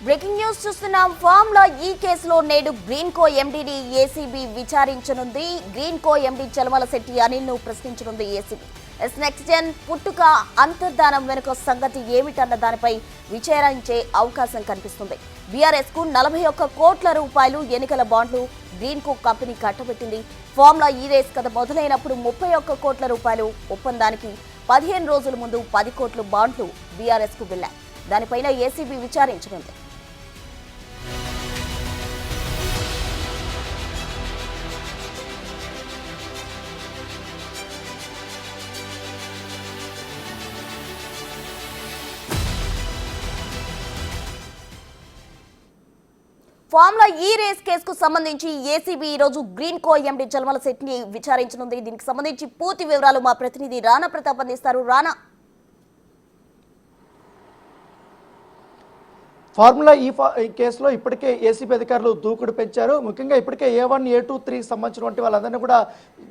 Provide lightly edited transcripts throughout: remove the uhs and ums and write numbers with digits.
Breaking news చూస్తున్నాం. Formula ఈ కేసులో నేడు గ్రీన్ కో ఎండీని ఏసీబీ విచారించనుంది. గ్రీన్ కో ఎండీ చలమలశెట్టి అనిల్ ను ప్రశ్నించనుంది ఏసీబీ. నెక్స్ట్ జెన్ పుట్టుక అంతర్ధానం వెనుక సంగతి ఏమిటన్న దానిపై విచారించే అవకాశం కనిపిస్తుంది. బీఆర్ఎస్ కు 41 కోట్ల రూపాయలు ఎన్నికల బాండ్లు గ్రీన్ కో కంపెనీ కట్టబెట్టింది. ఫార్ములా ఈ రేస్ కథ మొదలైనప్పుడు 31 కోట్ల రూపాయలు ఒప్పందానికి 15 రోజుల ముందు 10 కోట్ల బాండ్లు బీఆర్ఎస్ కు వెళ్లాయి. దానిపైన ఏసీబీ విచారించనుంది. ఫార్ములా ఈ రేస్ కేసుకు సంబంధించి ఏసీబీ ఈ రోజు గ్రీన్ కో ఎండీ చలమలశెట్టిని విచారించనుంది. దీనికి సంబంధించి పూర్తి వివరాలు మా ప్రతినిధి రానా ప్రతాప్ అందిస్తారు. రానా, ఫార్ములా ఈ కేసులో ఇప్పటికే ఏసీబీ అధికారులు దూకుడు పెంచారు. ముఖ్యంగా ఇప్పటికే A1, A2, 3 సంబంధించినటువంటి వాళ్ళందరినీ కూడా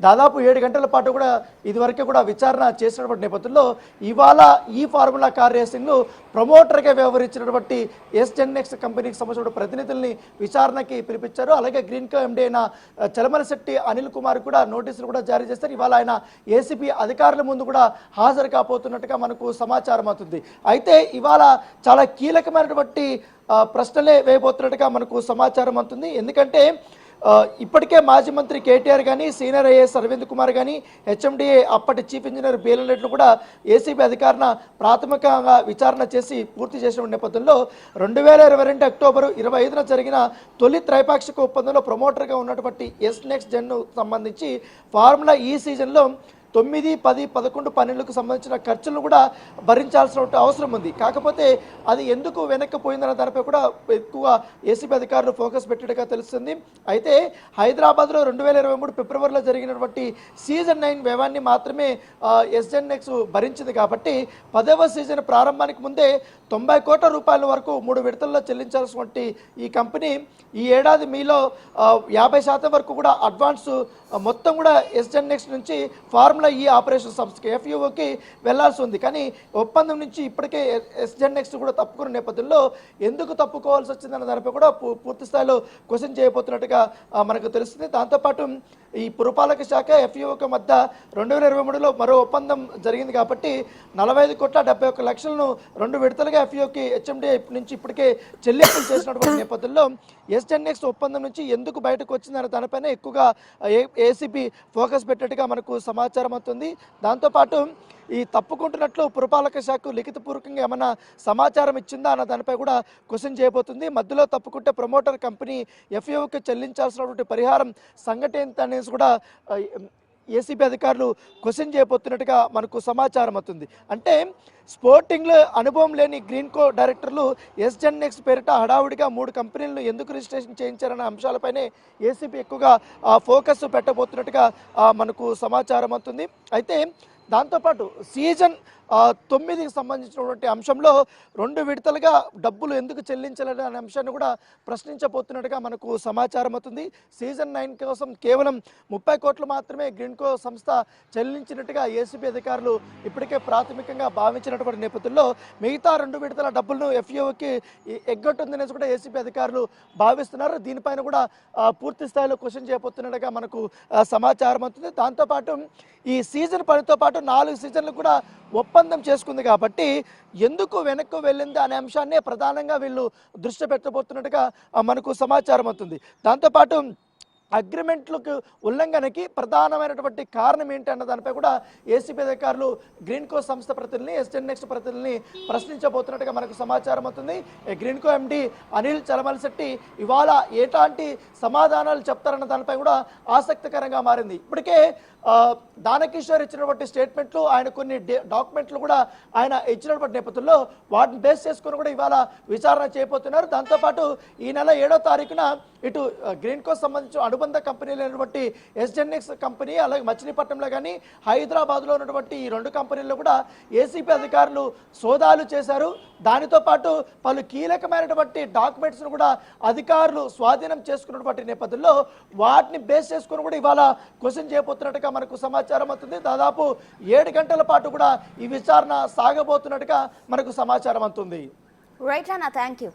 దాదాపు 7 గంటల పాటు కూడా ఇదివరకే కూడా విచారణ చేసినటువంటి నేపథ్యంలో ఇవాళ ఈ ఫార్ములా కార్ రేసింగ్ను ప్రమోటర్గా వ్యవహరించినటువంటి ఎస్జెన్ఎక్స్ కంపెనీకి సంబంధించిన ప్రతినిధుల్ని విచారణకి పిలిపించారు. అలాగే గ్రీన్ కో ఎండీ అయిన చలమలశెట్టి అనిల్ కుమార్ కూడా నోటీసులు కూడా జారీ చేస్తారు. ఇవాళ ఆయన ఏసీబీ అధికారుల ముందు కూడా హాజరు కాబోతున్నట్టుగా మనకు సమాచారం అవుతుంది. అయితే ఇవాళ చాలా కీలకమైనటువంటి ప్రశ్నలే వేయబోతున్నట్టుగా మనకు సమాచారం అవుతుంది. ఎందుకంటే ఇప్పటికే మాజీ మంత్రి కేటీఆర్ కానీ, సీనియర్ ఐఏఎస్ అరవింద్ కుమార్ కానీ, హెచ్ఎండిఏ అప్పటి చీఫ్ ఇంజనీర్ బేలన్ రెడ్డిని కూడా ఏసీబీ అధికారుల ప్రాథమికంగా విచారణ చేసి పూర్తి చేసిన నేపథ్యంలో 2022 అక్టోబర్ 25న జరిగిన తొలి త్రైపాక్షిక ఒప్పందంలో ప్రమోటర్గా ఉన్నటువంటి నెక్స్ట్ జెన్ను సంబంధించి ఫార్ములా ఈ సీజన్లో 9, 10, 11, 12కు సంబంధించిన ఖర్చులను కూడా భరించాల్సిన అవసరం ఉంది. కాకపోతే అది ఎందుకు వెనక్కిపోయిందన్న దానిపై కూడా ఎక్కువ ఏసీబీ అధికారులు ఫోకస్ పెట్టినట్టుగా తెలుస్తుంది. అయితే హైదరాబాద్లో 2023 ఫిబ్రవరిలో జరిగినటువంటి సీజన్ 9 వ్యయాన్ని మాత్రమే ఎస్జెన్ఎక్స్ భరించింది. కాబట్టి 10వ సీజన్ ప్రారంభానికి ముందే 90 కోట్ల రూపాయల వరకు 3 విడతల్లో చెల్లించాల్సినటువంటి ఈ కంపెనీ ఈ ఏడాది మీలో 50% వరకు కూడా అడ్వాన్స్ మొత్తం కూడా ఎస్జెన్ఎక్స్ నుంచి ఫార్ములా ఈ ఆపరేషన్ సంస్థకి ఎఫ్యూఓకి వెళ్లాల్సి ఉంది. కానీ ఒప్పందం నుంచి ఇప్పటికే ఎస్జెన్ఎక్స్ కూడా తప్పుకున్న నేపథ్యంలో ఎందుకు తప్పుకోవాల్సి వచ్చిందన్న దానిపై కూడా పూర్తి స్థాయిలో క్వశ్చన్ చేయబోతున్నట్టుగా మనకు తెలుస్తుంది. దాంతోపాటు ఈ పురపాలక శాఖ ఎఫ్యూఓకి మధ్య 2023లో మరో ఒప్పందం జరిగింది. కాబట్టి 45 కోట్ల 71 లక్షలను 2 విడతలుగా ఎఫ్యూఓకి హెచ్ఎండి నుంచి ఇప్పటికే చెల్లింపులు చేసినటువంటి నేపథ్యంలో ఎస్జెన్ఎక్స్ ఒప్పందం నుంచి ఎందుకు బయటకు వచ్చిందన్న దానిపైన ఎక్కువగా ఏసీబీ ఫోకస్ పెట్టినట్టుగా మనకు సమాచారం అవుతుంది. దాంతోపాటు ఈ తప్పుకుంటున్నట్లు పురపాలక శాఖ లిఖితపూర్వకంగా ఏమైనా సమాచారం ఇచ్చిందా అన్న దానిపై కూడా క్వశ్చన్ చేయబోతుంది. మధ్యలో తప్పుకుంటే ప్రమోటర్ కంపెనీ ఎఫ్యూకి చెల్లించాల్సినటువంటి పరిహారం సంఘటన ఏంటి అనేసి కూడా ఏసీబీ అధికారులు క్వశ్చన్ చేయబోతున్నట్టుగా మనకు సమాచారం అవుతుంది. అంటే స్పోర్టింగ్లో అనుభవం లేని గ్రీన్ కో డైరెక్టర్లు ఎస్జెన్ఎక్స్ పేరిట హడావుడిగా 3 కంపెనీలను ఎందుకు రిజిస్ట్రేషన్ చేయించారన్న అంశాలపైనే ఏసీబీ ఎక్కువగా ఫోకస్ పెట్టబోతున్నట్టుగా మనకు సమాచారం అవుతుంది. అయితే దాంతోపాటు సీజన్ 9కి సంబంధించినటువంటి అంశంలో 2 విడతలుగా డబ్బులు ఎందుకు చెల్లించాలనే అంశాన్ని కూడా ప్రశ్నించబోతున్నట్టుగా మనకు సమాచారం అవుతుంది. సీజన్ 9 కోసం కేవలం 30 కోట్లు మాత్రమే గ్రీన్ కో సంస్థ చెల్లించినట్టుగా ఏసీబీ అధికారులు ఇప్పటికే ప్రాథమికంగా భావించినటువంటి నేపథ్యంలో మిగతా 2 విడతల డబ్బులను ఎఫ్యూకి ఎగ్గొట్టుందనేసి కూడా ఏసీబీ అధికారులు భావిస్తున్నారు. దీనిపైన కూడా పూర్తి స్థాయిలో క్వశ్చన్ చేయబోతున్నట్టుగా మనకు సమాచారం అవుతుంది. దాంతోపాటు ఈ సీజన్ పనితో పాటు 4 సీజన్లు కూడా ఒప్పందం చేసుకుంది. కాబట్టి ఎందుకు వెనక్కు వెళ్ళింది అనే అంశాన్నే ప్రధానంగా వీళ్ళు దృష్టి పెట్టబోతున్నట్టుగా మనకు సమాచారం అవుతుంది. దాంతోపాటు అగ్రిమెంట్లకు ఉల్లంఘనకి ప్రధానమైనటువంటి కారణం ఏంటి అన్న దానిపై కూడా ఏసీబీ అధికారులు గ్రీన్ కో సంస్థ ప్రతినిధిని ఎస్జెన్ఎక్స్ ప్రతినిధిని ప్రశ్నించబోతున్నట్టుగా మనకు సమాచారం అవుతుంది. గ్రీన్ కో ఎండీ అనిల్ చలమలశెట్టి ఇవాళ ఎలాంటి సమాధానాలు చెప్తారన్న దానిపై కూడా ఆసక్తికరంగా మారింది. ఇప్పటికే దానకిషోర్ ఇచ్చినటువంటి స్టేట్మెంట్లు, ఆయన కొన్ని డాక్యుమెంట్లు కూడా ఆయన ఇచ్చినటువంటి నేపథ్యంలో వాటిని బేస్ చేసుకుని కూడా ఇవాళ విచారణ చేయబోతున్నారు. దాంతోపాటు ఈ నెల 7వ తారీఖున ఇటు గ్రీన్ కో సంబంధించిన అనుబంధ కంపెనీలు అయినటువంటి ఎస్జెన్ఎక్స్ కంపెనీ, అలాగే మచిలీపట్నంలో కానీ హైదరాబాద్లో ఉన్నటువంటి ఈ 2 కంపెనీల్లో కూడా ఏసీబీ అధికారులు సోదాలు చేశారు. దానితో పాటు పలు కీలకమైనటువంటి డాక్యుమెంట్స్ను కూడా అధికారులు స్వాధీనం చేసుకున్నటువంటి నేపథ్యంలో వాటిని బేస్ చేసుకుని కూడా ఇవాళ క్వశ్చన్ చేయబోతున్నట్టుగా మనకు సమాచారం అవుతుంది. దాదాపు 7 గంటల పాటు కూడా ఈ విచారణ సాగబోతున్నట్టుగా మనకు సమాచారం అవుతుంది. రైట్ అన్న, థ్యాంక్ యూ.